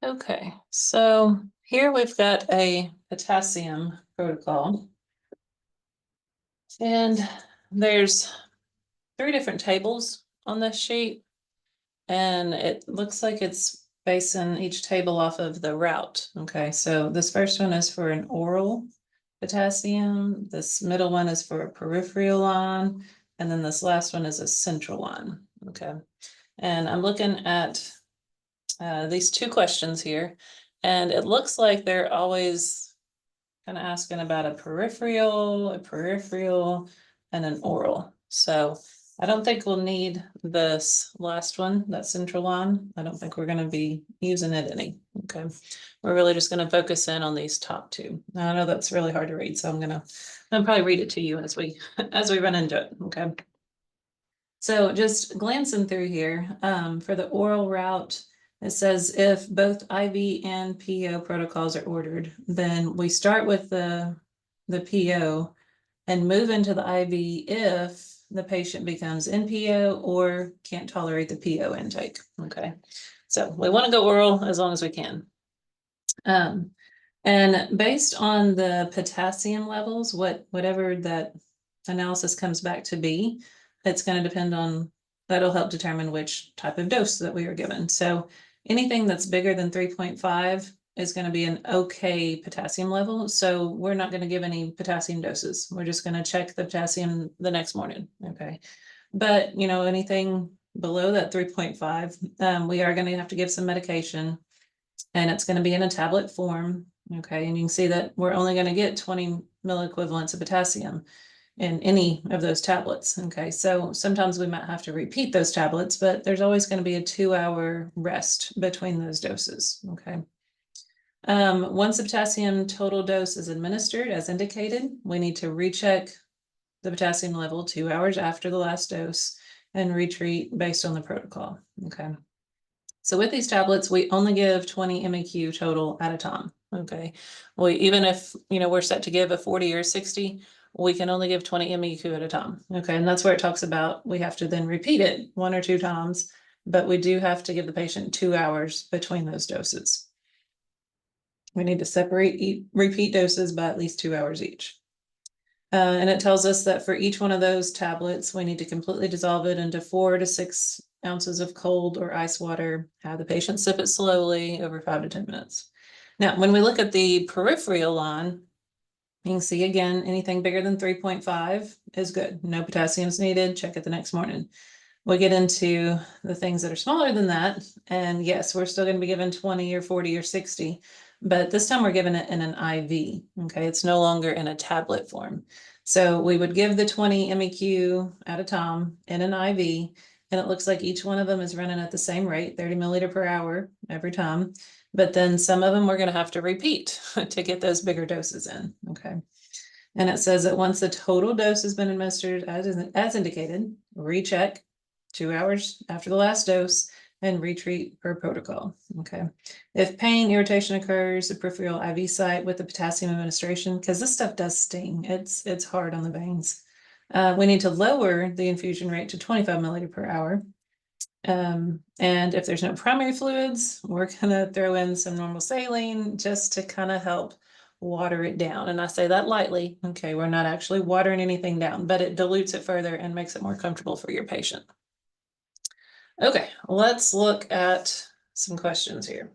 Okay, so here we've got a potassium protocol. And there's 3 different tables on this sheet. And it looks like it's basing each table off of the route. Okay, so this first one is for an oral potassium. This middle one is for a peripheral line. And then this last one is a central line. Okay, and I'm looking at these 2 questions here. And it looks like they're always kind of asking about a peripheral, and an oral. So I don't think we'll need this last one, that central line. I don't think we're going to be using it any. Okay. We're really just going to focus in on these top 2. Now, I know that's really hard to read, so I'll probably read it to you as we run into it. Okay. So just glancing through here, for the oral route, it says if both IV and PO protocols are ordered, then we start with the PO and move into the IV if the patient becomes NPO or can't tolerate the PO intake. Okay, so we want to go oral as long as we can. And based on the potassium levels, whatever that analysis comes back to be, it's going to depend on, that'll help determine which type of dose that we are given. So anything that's bigger than 3.5 is going to be an okay potassium level. So we're not going to give any potassium doses. We're just going to check the potassium the next morning. Okay. But, anything below that 3.5, we are going to have to give some medication, and it's going to be in a tablet form. Okay. And you can see that we're only going to get 20 milliequivalents of potassium in any of those tablets. Okay, so sometimes we might have to repeat those tablets, but there's always going to be a 2-hour rest between those doses. Okay. Once the potassium total dose is administered as indicated, we need to recheck the potassium level 2 hours after the last dose and retreat based on the protocol. Okay. So with these tablets, we only give 20 MEQ total at a time. Okay. Well, even if, we're set to give a 40 or 60, we can only give 20 MEQ at a time. Okay. And that's where it talks about we have to then repeat it 1 or 2 times, but we do have to give the patient 2 hours between those doses. We need to separate repeat doses by at least 2 hours each. And it tells us that for each one of those tablets, we need to completely dissolve it into 4 to 6 ounces of cold or ice water, have the patient sip it slowly over 5 to 10 minutes. Now, when we look at the peripheral line, you can see again, anything bigger than 3.5 is good. No potassium's needed. Check it the next morning. We get into the things that are smaller than that. And yes, we're still going to be given 20 or 40 or 60, but this time we're giving it in an IV. Okay. It's no longer in a tablet form. So we would give the 20 MEQ at a time in an IV. And it looks like each one of them is running at the same rate, 30 milliliter per hour every time. But then some of them we're going to have to repeat to get those bigger doses in. Okay. And it says that once the total dose has been administered as indicated, recheck 2 hours after the last dose and retreat per protocol. Okay. If pain, irritation occurs, the peripheral IV site with the potassium administration, because this stuff does sting. It's hard on the veins. We need to lower the infusion rate to 25 milliliter per hour. And if there's no primary fluids, we're going to throw in some normal saline just to kind of help water it down. And I say that lightly. Okay, we're not actually watering anything down, but it dilutes it further and makes it more comfortable for your patient. Okay, let's look at some questions here.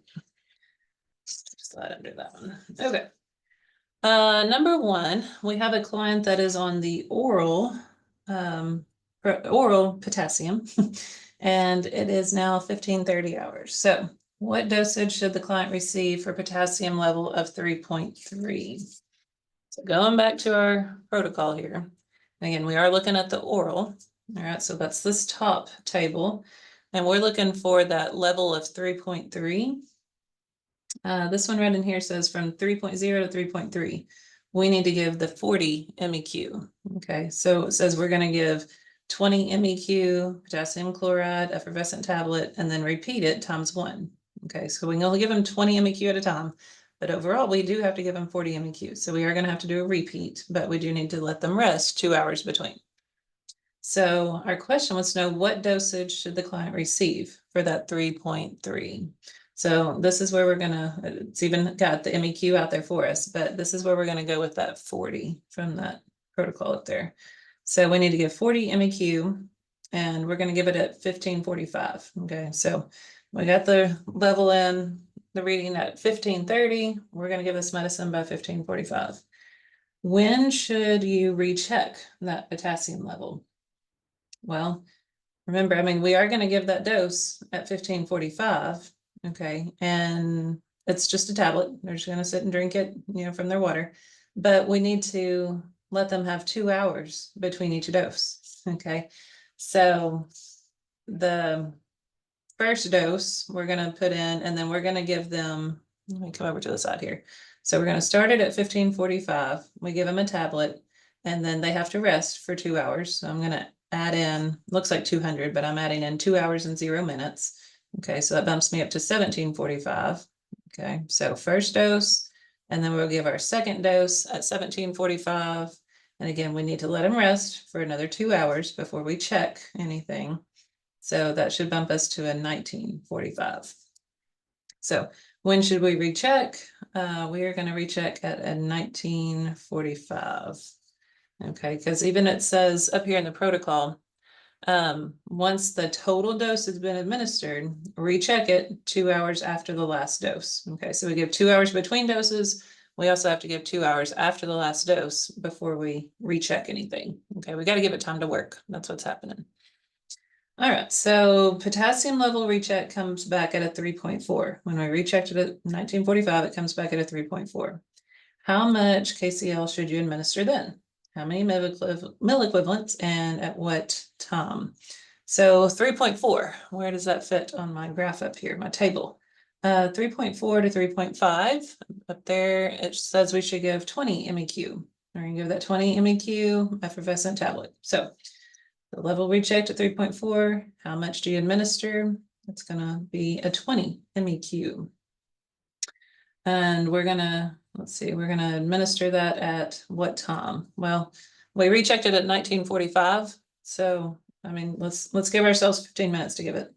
Just let him do that one. Okay. Number 1, we have a client that is on the oral potassium, and it is now 15:30 hours. So what dosage should the client receive for potassium level of 3.3? So going back to our protocol here, again, we are looking at the oral. All right, so that's this top table, and we're looking for that level of 3.3. This one right in here says from 3.0 to 3.3. We need to give the 40 MEQ. Okay, so it says we're going to give 20 MEQ potassium chloride effervescent tablet and then repeat it times 1. Okay, so we can only give them 20 MEQ at a time, but overall we do have to give them 40 MEQ. So we are going to have to do a repeat, but we do need to let them rest 2 hours between. So our question was to know what dosage should the client receive for that 3.3? So this is where we're gonna, it's even got the MEQ out there for us, but this is where we're gonna go with that 40 from that protocol up there. So we need to give 40 MEQ and we're gonna give it at 1545. Okay, so we got the level in, the reading at 1530. We're gonna give this medicine by 1545. When should you recheck that potassium level? Well, remember, I mean, we are gonna give that dose at 1545, okay? And it's just a tablet. They're just gonna sit and drink it, from their water. But we need to let them have 2 hours between each dose, okay? So the first dose, we're gonna put in, and then we're gonna give them, let me come over to the side here. So we're gonna start it at 1545. We give them a tablet, and then they have to rest for 2 hours. So I'm gonna add in, looks like 200, but I'm adding in 2 hours and 0 minutes. Okay, so that bumps me up to 1745. Okay, so first dose, and then we'll give our second dose at 1745. And again, we need to let them rest for another 2 hours before we check anything. So that should bump us to a 1945. So when should we recheck? We are going to recheck at a 1945. Okay, because even it says up here in the protocol, once the total dose has been administered, recheck it 2 hours after the last dose. Okay, so we give 2 hours between doses. We also have to give 2 hours after the last dose before we recheck anything. Okay, we got to give it time to work. That's what's happening. All right, so potassium level recheck comes back at a 3.4. When we rechecked it at 1945, it comes back at a 3.4. How much KCl should you administer then? How many milliequivalents and at what time? So 3.4, where does that fit on my graph up here, my table? 3.4 to 3.5. Up there, it says we should give 20 MEQ. We're gonna give that 20 MEQ effervescent tablet. So the level rechecked at 3.4, how much do you administer? It's gonna be a 20 MEQ. And we're gonna, let's see, we're gonna administer that at what time? Well, we rechecked it at 1945. So, I mean, let's give ourselves 15 minutes to give it.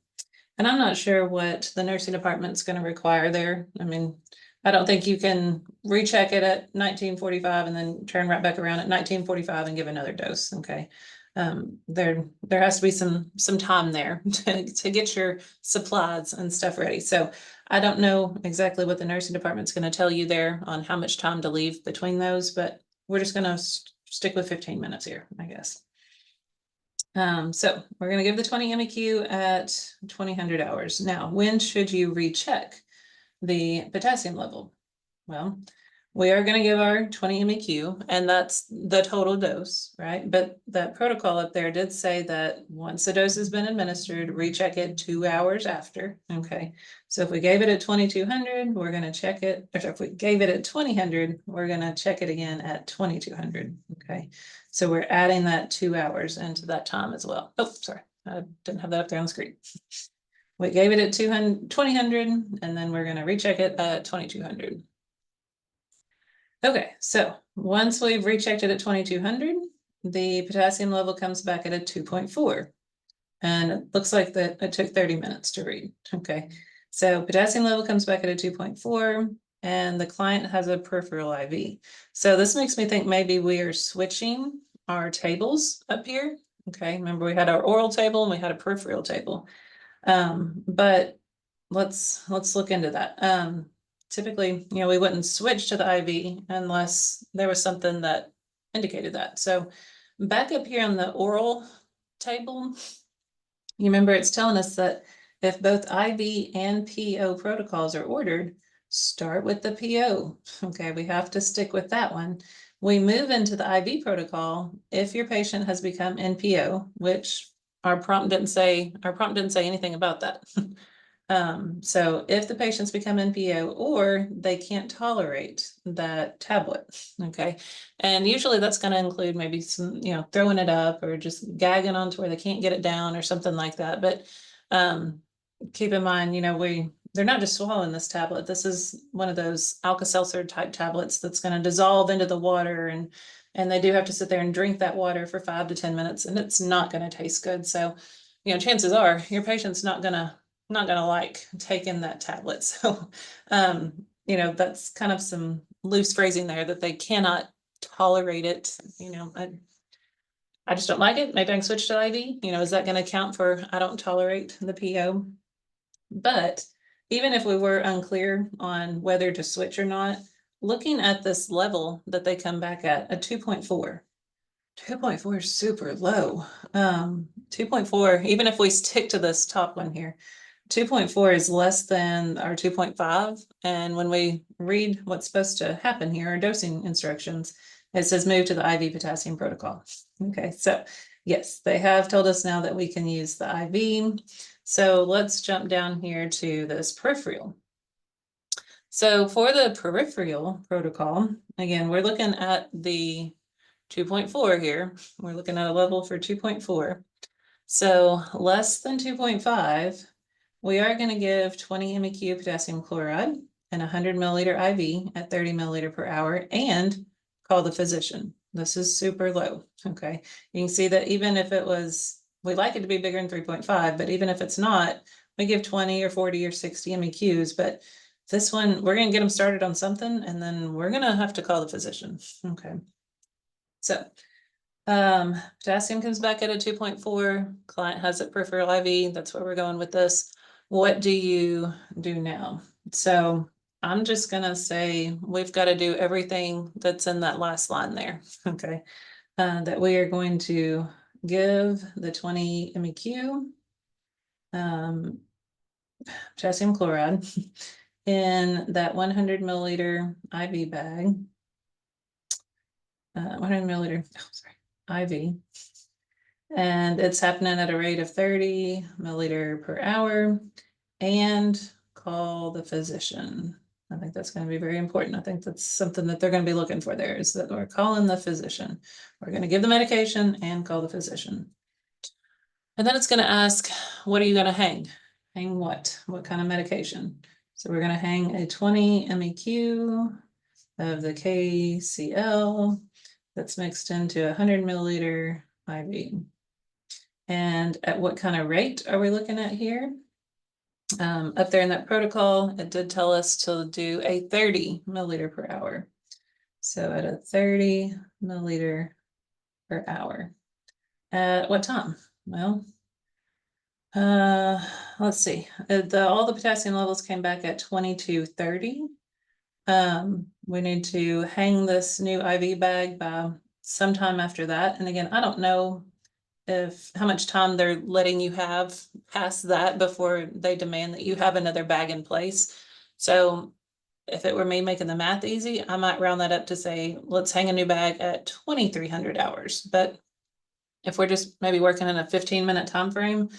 And I'm not sure what the nursing department's gonna require there. I mean, I don't think you can recheck it at 1945 and then turn right back around at 1945 and give another dose, okay? There has to be some time there to get your supplies and stuff ready. So I don't know exactly what the nursing department's going to tell you there on how much time to leave between those, but we're just going to stick with 15 minutes here, I guess. So we're going to give the 20 MEQ at 2000 hours. Now, when should you recheck the potassium level? Well, we are going to give our 20 MEQ, and that's the total dose, right? But that protocol up there did say that once the dose has been administered, recheck it 2 hours after. Okay, so if we gave it at 2200, we're going to check it. Or if we gave it at 2000, we're going to check it again at 2200. Okay, so we're adding that 2 hours into that time as well. Oh, sorry, I didn't have that up there on the screen. We gave it at 2000, and then we're going to recheck it at 2200. Okay, so once we've rechecked it at 2200, the potassium level comes back at a 2.4. And it looks like that it took 30 minutes to read. Okay, so potassium level comes back at a 2.4, and the client has a peripheral IV. So this makes me think maybe we are switching our tables up here. Okay, remember we had our oral table and we had a peripheral table. But let's look into that. Typically, we wouldn't switch to the IV unless there was something that indicated that. So back up here on the oral table, you remember it's telling us that if both IV and PO protocols are ordered, start with the PO. Okay, we have to stick with that one. We move into the IV protocol if your patient has become NPO, which our prompt didn't say anything about that. So if the patients become NPO or they can't tolerate that tablet, okay, and usually that's going to include maybe some, throwing it up or just gagging onto where they can't get it down or something like that. But keep in mind, they're not just swallowing this tablet. This is one of those Alka-Seltzer type tablets that's going to dissolve into the water, and they do have to sit there and drink that water for 5 to 10 minutes, and it's not going to taste good. So, chances are your patient's not going to not gonna like taking that tablet. So, you know, that's kind of some loose phrasing there that they cannot tolerate it. You know, I just don't like it. Maybe I can switch to IV. You know, is that gonna count for I don't tolerate the PO? But even if we were unclear on whether to switch or not, looking at this level that they come back at, a 2.4. 2.4 is super low. 2.4, even if we stick to this top one here, 2.4 is less than our 2.5. And when we read what's supposed to happen here, our dosing instructions, it says move to the IV potassium protocol. Okay, so yes, they have told us now that we can use the IV. So let's jump down here to this peripheral. So for the peripheral protocol, again, we're looking at the 2.4 here. We're looking at a level for 2.4. So less than 2.5, we are going to give 20 MEQ potassium chloride and 100 milliliter IV at 30 milliliter per hour and call the physician. This is super low. Okay. You can see that even if it was, we like it to be bigger than 3.5, but even if it's not, we give 20 or 40 or 60 MEQs. But this one, we're going to get them started on something and then we're going to have to call the physician. Okay. So potassium comes back at a 2.4. Client has it peripheral IV. That's where we're going with this. What do you do now? So I'm just gonna say we've got to do everything that's in that last line there. Okay. That we are going to give the 20 MEQ potassium chloride in that 100 milliliter IV bag. 100 milliliter, oh, sorry, IV. And it's happening at a rate of 30 milliliter per hour and call the physician. I think that's going to be very important. I think that's something that they're going to be looking for there is that we're calling the physician. We're going to give the medication and call the physician. And then it's going to ask, what are you going to hang? Hang what? What kind of medication? So we're going to hang a 20 MEQ of the KCl that's mixed into 100 milliliter IV. And at what kind of rate are we looking at here? Up there in that protocol, it did tell us to do a 30 milliliter per hour. So at a 30 milliliter per hour. At what time? Well, let's see. All the potassium levels came back at 2230. We need to hang this new IV bag by sometime after that. And again, I don't know how much time they're letting you have past that before they demand that you have another bag in place. So if it were me making the math easy, I might round that up to say, let's hang a new bag at 2,300 hours. But if we're just maybe working in a 15-minute time frame,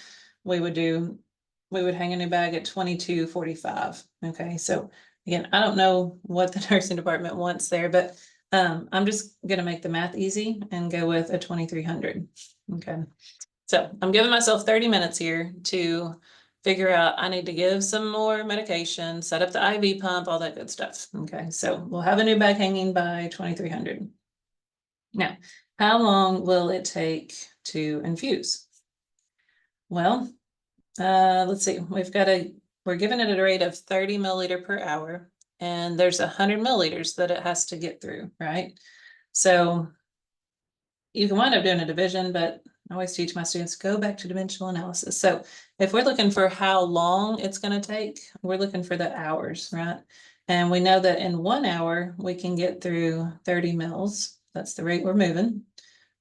we would hang a new bag at 2245. Okay, so again, I don't know what the nursing department wants there, but I'm just going to make the math easy and go with a 2,300. Okay, so I'm giving myself 30 minutes here to figure out I need to give some more medication, set up the IV pump, all that good stuff. Okay, so we'll have a new bag hanging by 2,300. Now, how long will it take to infuse? Well, let's see, we're giving it at a rate of 30 milliliter per hour, and there's 100 milliliters that it has to get through, right? So you can wind up doing a division, but I always teach my students, go back to dimensional analysis. So if we're looking for how long it's going to take, we're looking for the hours, right? And we know that in 1 hour, we can get through 30 mils. That's the rate we're moving.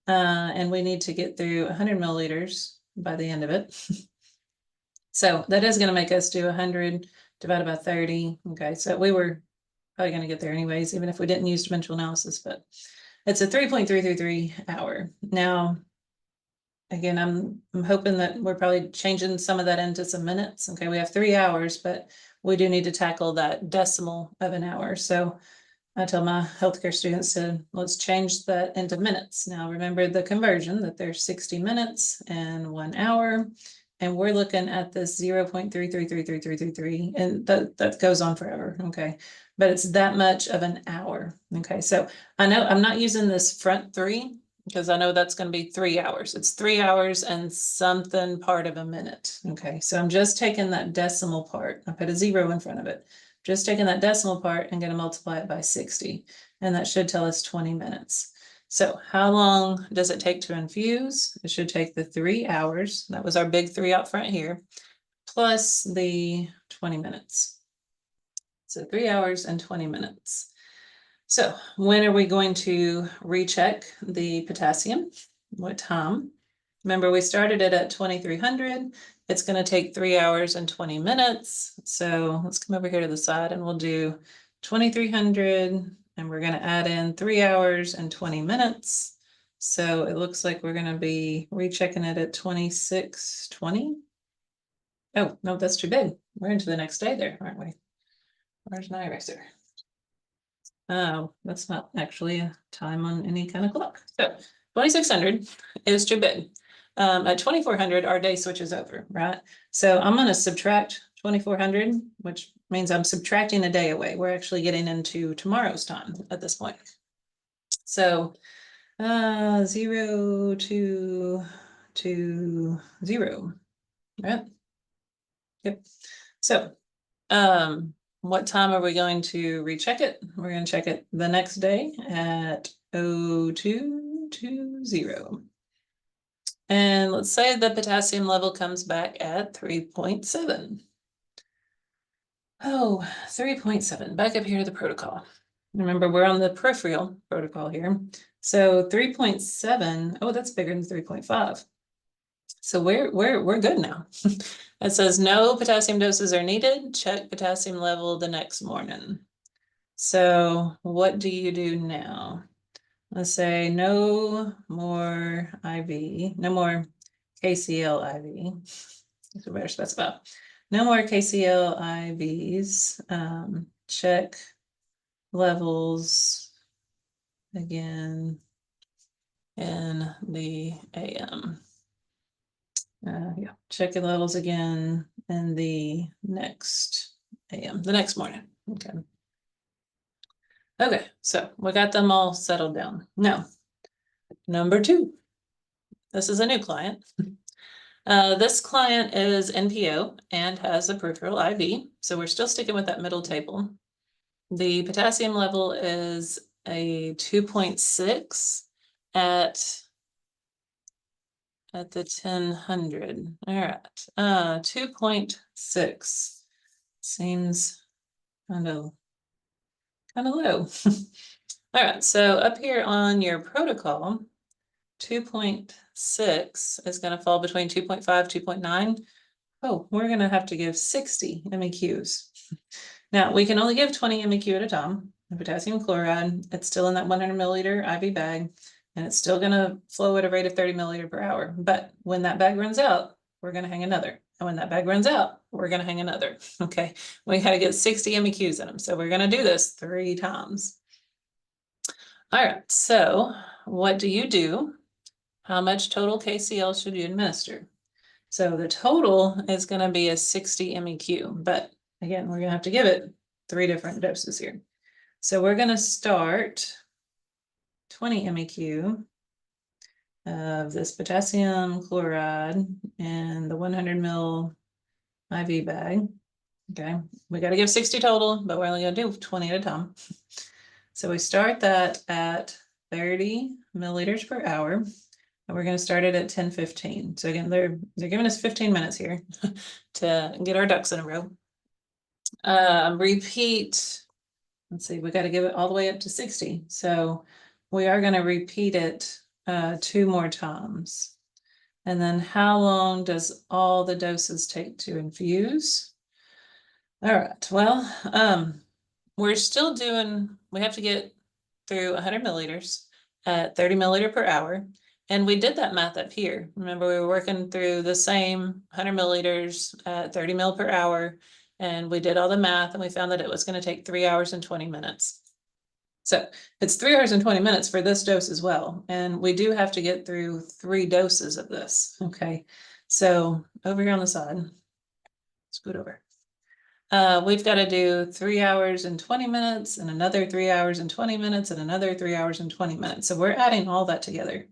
And we need to get through 100 milliliters by the end of it. So that is going to make us do 100 divided by 30. Okay, so we were probably going to get there anyways, even if we didn't use dimensional analysis, but it's a 3.333 hour. Now, again, I'm hoping that we're probably changing some of that into some minutes. Okay, we have 3 hours, but we do need to tackle that decimal of an hour. So I tell my healthcare students to let's change that into minutes. Now, remember the conversion that there's 60 minutes and 1 hour. And we're looking at this 0.333333, and that goes on forever. Okay, but it's that much of an hour. Okay, so I know I'm not using this front 3 because I know that's going to be 3 hours. It's 3 hours and something part of a minute. Okay, so I'm just taking that decimal part. I put a 0 in front of it. Just taking that decimal part and going to multiply it by 60. And that should tell us 20 minutes. So how long does it take to infuse? It should take the 3 hours. That was our big 3 out front here, plus the 20 minutes. So 3 hours and 20 minutes. So when are we going to recheck the potassium? What time? Remember, we started it at 2300. It's going to take 3 hours and 20 minutes. So let's come over here to the side and we'll do 2300 and we're going to add in 3 hours and 20 minutes. So it looks like we're going to be rechecking it at 2620. Oh, no, that's too big. We're into the next day there, aren't we? Where's my eraser? Oh, that's not actually a time on any kind of clock. So 2600 is too big. At 2400, our day switches over, right? So I'm going to subtract 2400, which means I'm subtracting a day away. We're actually getting into tomorrow's time at this point. So 0 to 0, right? Yep. So what time are we going to recheck it? We're going to check it the next day at 0220. And let's say the potassium level comes back at 3.7. Oh, 3.7, back up here to the protocol. Remember, we're on the peripheral protocol here. So 3.7, oh, that's bigger than 3.5. So we're good now. It says no potassium doses are needed. Check potassium level the next morning. So what do you do now? Let's say no more IV, no more KCl IV. That's a better specify. No more KCl IVs. Check levels again in the AM. Yeah, check your levels again in the next AM, the next morning. Okay. Okay, so we got them all settled down. Now, number 2. This is a new client. This client is NPO and has a peripheral IV, so we're still sticking with that middle table. The potassium level is a 2.6 at the 1000. All right, 2.6 seems kind of low. All right, so up here on your protocol, 2.6 is going to fall between 2.5, 2.9. Oh, we're going to have to give 60 MEQs. Now, we can only give 20 MEQ at a time. The potassium chloride, it's still in that 100 milliliter IV bag, and it's still going to flow at a rate of 30 milliliter per hour. But when that bag runs out, we're going to hang another. And when that bag runs out, we're going to hang another. Okay, we got to get 60 MEQs in them. So we're going to do this 3 times. All right, so what do you do? How much total KCl should you administer? So the total is going to be a 60 MEQ, but again, we're going to have to give it 3 different doses here. So we're going to start 20 MEQ of this potassium chloride in the 100 ml IV bag. Okay, we got to give 60 total, but we're only going to do 20 at a time. So we start that at 30 milliliters per hour, and we're going to start it at 10:15. So again, they're giving us 15 minutes here to get our ducks in a row. Repeat. Let's see, we got to give it all the way up to 60. So we are going to repeat it 2 more times. And then how long does all the doses take to infuse? All right, well, we're still doing, we have to get through 100 milliliters at 30 milliliter per hour. And we did that math up here. Remember, we were working through the same 100 milliliters at 30 mil per hour. And we did all the math and we found that it was going to take 3 hours and 20 minutes. So it's 3 hours and 20 minutes for this dose as well. And we do have to get through 3 doses of this. Okay. So over here on the side, scoot over. we've got to do 3 hours and 20 minutes and another 3 hours and 20 minutes and another 3 hours and 20 minutes. So we're adding all that together.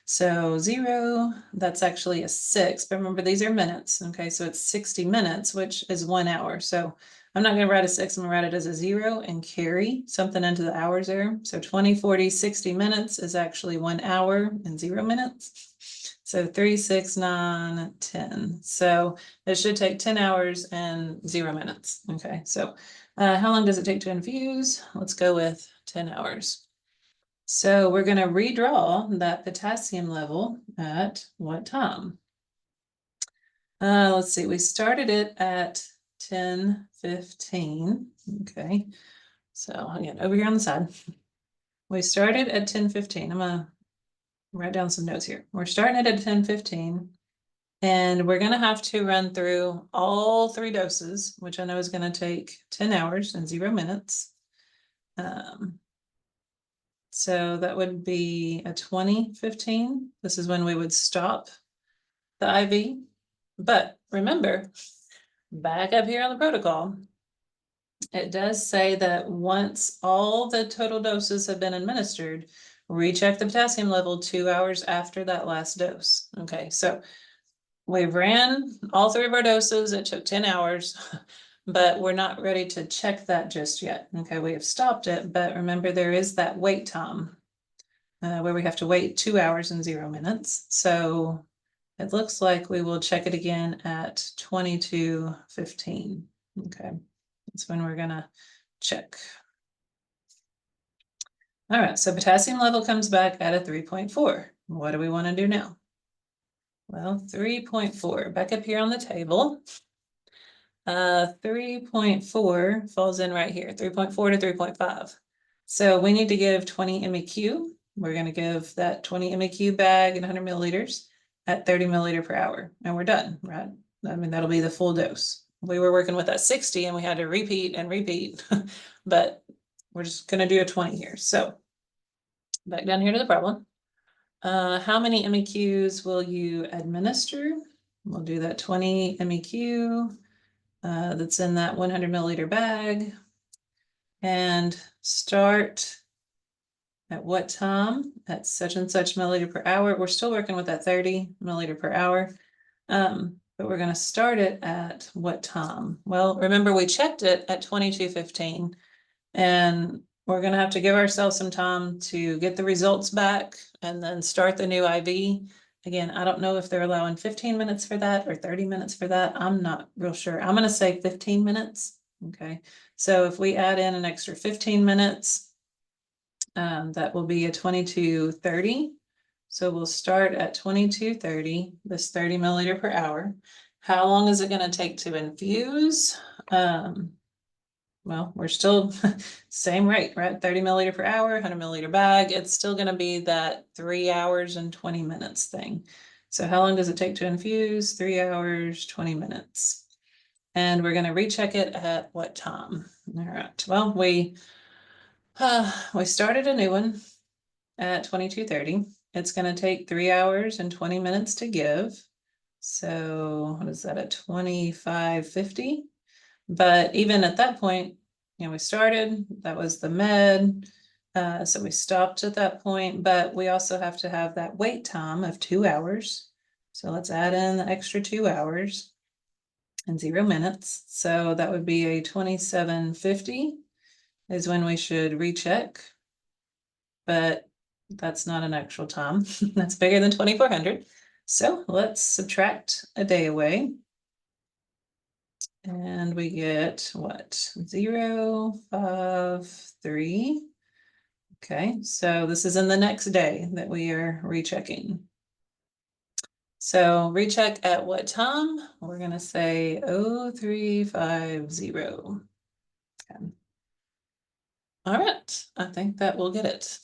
So 0, that's actually a 6, but remember these are minutes. Okay, so it's 60 minutes, which is 1 hour. So I'm not going to write a 6, I'm going to write it as a 0 and carry something into the hours there. So 20, 40, 60 minutes is actually 1 hour and 0 minutes. So 3, 6, 9, 10. So it should take 10 hours and 0 minutes. Okay, so how long does it take to infuse? Let's go with 10 hours. So we're going to redraw that potassium level at what time? Let's see, we started it at 10:15. Okay, so again, over here on the side, we started at 10:15. I'm gonna write down some notes here. We're starting it at 10:15, and we're gonna have to run through all 3 doses, which I know is gonna take 10 hours and 0 minutes. So that would be a 20:15. This is when we would stop the IV. But remember, back up here on the protocol, it does say that once all the total doses have been administered, recheck the potassium level 2 hours after that last dose. Okay, so we ran all 3 of our doses. It took 10 hours, but we're not ready to check that just yet. Okay, we have stopped it, but remember there is that wait time where we have to wait 2 hours and 0 minutes. So it looks like we will check it again at 22:15. Okay, that's when we're gonna check. All right, so potassium level comes back at a 3.4. What do we want to do now? Well, 3.4, back up here on the table. 3.4 falls in right here, 3.4 to 3.5. So we need to give 20 MEQ. We're going to give that 20 MEQ bag and 100 milliliters at 30 milliliter per hour, and we're done, right? I mean, that'll be the full dose. We were working with that 60 and we had to repeat and repeat, but we're just going to do a 20 here. So back down here to the problem. How many MEQs will you administer? We'll do that 20 MEQ that's in that 100 milliliter bag, and start at what time? At such and such milliliter per hour. We're still working with that 30 milliliter per hour. But we're going to start it at what time? Well, remember we checked it at 22:15, and we're going to have to give ourselves some time to get the results back and then start the new IV. Again, I don't know if they're allowing 15 minutes for that or 30 minutes for that. I'm not real sure. I'm going to say 15 minutes. Okay, so if we add in an extra 15 minutes, that will be a 22:30. So we'll start at 22:30, this 30 milliliter per hour. How long is it going to take to infuse? Well, we're still same rate, right? 30 milliliter per hour, 100 milliliter bag. It's still going to be that 3 hours and 20 minutes thing. So how long does it take to infuse? 3 hours, 20 minutes. And we're going to recheck it at what time? All right. Well, we started a new one at 22:30. It's going to take 3 hours and 20 minutes to give. So what is that at 25:50? But even at that point, you know, we started, that was the med. So we stopped at that point, but we also have to have that wait time of 2 hours. So let's add in the extra 2 hours and 0 minutes. So that would be a 27:50 is when we should recheck. But that's not an actual time. That's bigger than 2400. So let's subtract a day away. And we get what? 0, 5, 3. Okay, so this is in the next day that we are rechecking. So recheck at what time? We're going to say 0350. Okay. All right, I think that will get it.